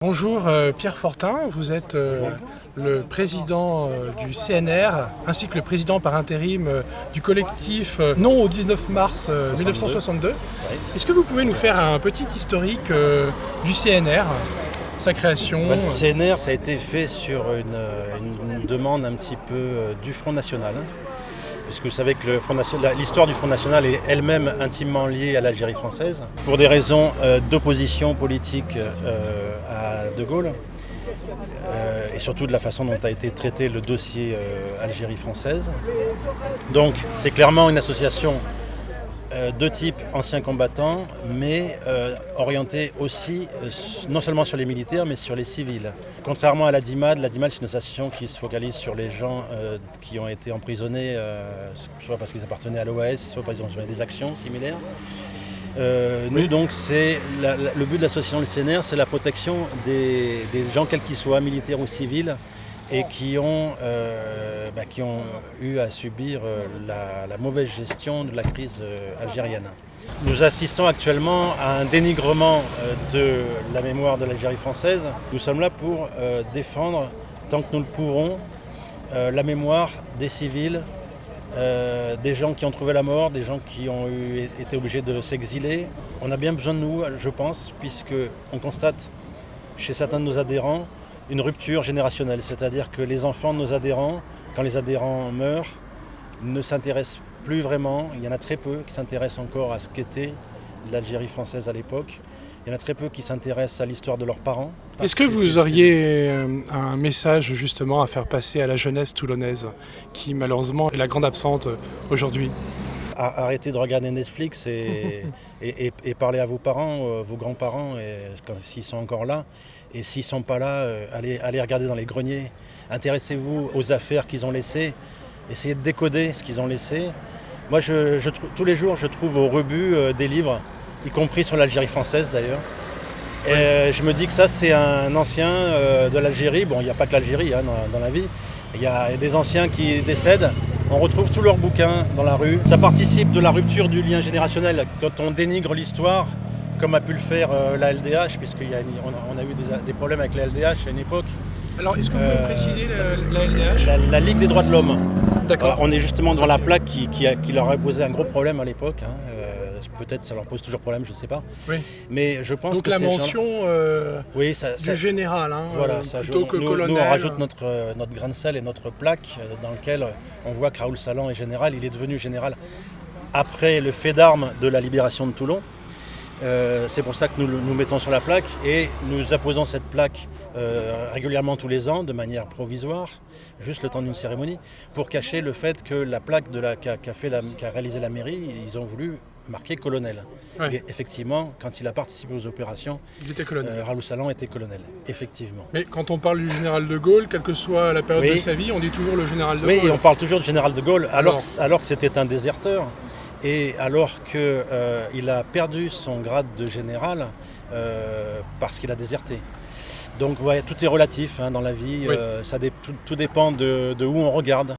Bonjour Pierre Fortin, vous êtes le président du CNR ainsi que le président par intérim du collectif Non au 19 mars 1962. Oui. Est-ce que vous pouvez nous faire un petit historique du CNR, sa création? Le CNR, ça a été fait sur une demande un petit peu du Front National. Puisque vous savez que l'histoire du Front National est elle-même intimement liée à l'Algérie française, pour des raisons d'opposition politique à De Gaulle, et surtout de la façon dont a été traité le dossier Algérie française. Donc c'est clairement une association de type anciens combattants, mais orientée aussi non seulement sur les militaires, mais sur les civils. Contrairement à la DIMAD c'est une association qui se focalise sur les gens qui ont été emprisonnés, soit parce qu'ils appartenaient à l'OAS, soit parce qu'ils ont fait des actions similaires. Nous donc, le but de l'association du CNR, c'est la protection des gens quels qu'ils soient, militaires ou civils, et qui ont eu à subir la mauvaise gestion de la crise algérienne. Nous assistons actuellement à un dénigrement de la mémoire de l'Algérie française. Nous sommes là pour défendre, tant que nous le pourrons, la mémoire des civils, des gens qui ont trouvé la mort, des gens qui ont été obligés de s'exiler. On a bien besoin de nous, je pense, puisqu'on constate chez certains de nos adhérents une rupture générationnelle, c'est-à-dire que les enfants de nos adhérents, quand les adhérents meurent, ne s'intéressent plus vraiment. Il y en a très peu qui s'intéressent encore à ce qu'était l'Algérie française à l'époque. Il y en a très peu qui s'intéressent à l'histoire de leurs parents. Est-ce que vous auriez un message justement à faire passer à la jeunesse toulonnaise, qui malheureusement est la grande absente aujourd'hui? Arrêtez de regarder Netflix et parlez à vos parents, vos grands-parents, s'ils sont encore là. Et s'ils ne sont pas là, allez regarder dans les greniers. Intéressez-vous aux affaires qu'ils ont laissées. Essayez de décoder ce qu'ils ont laissé. Moi, tous les jours, je trouve au rebut des livres, y compris sur l'Algérie française d'ailleurs. Et je me dis que ça, c'est un ancien de l'Algérie. Bon, il n'y a pas que l'Algérie dans la vie. Il y a des anciens qui décèdent. On retrouve tous leurs bouquins dans la rue. Ça participe de la rupture du lien générationnel. Quand on dénigre l'histoire, comme a pu le faire la LDH, puisqu'on a eu des problèmes avec la LDH à une époque. Alors, est-ce que vous pouvez préciser la LDH? La Ligue des droits de l'homme. D'accord. On est justement devant la plaque qui leur a posé un gros problème à l'époque. Peut-être ça leur pose toujours problème, je ne sais pas. Oui. Mais je pense donc que la mention du général, voilà, plutôt que colonel. Nous, on rajoute notre grain de sel et notre plaque dans lequel on voit que Raoul Salan est général. Il est devenu général après le fait d'armes de la libération de Toulon. C'est pour ça que nous mettons sur la plaque et nous apposons cette plaque régulièrement tous les ans de manière provisoire, juste le temps d'une cérémonie, pour cacher le fait que la plaque qu'a réalisé la mairie, ils ont voulu marquer colonel. Ouais. Et effectivement, quand il a participé aux opérations, il était colonel. Raoul Salan était colonel, effectivement. Mais quand on parle du général de Gaulle, quelle que soit la période de sa vie, on dit toujours le général de Gaulle. Oui, on parle toujours du général de Gaulle, alors que c'était un déserteur. Et alors qu'il a perdu son grade de général parce qu'il a déserté. Donc ouais, tout est relatif dans la vie, oui. Tout dépend de où on regarde.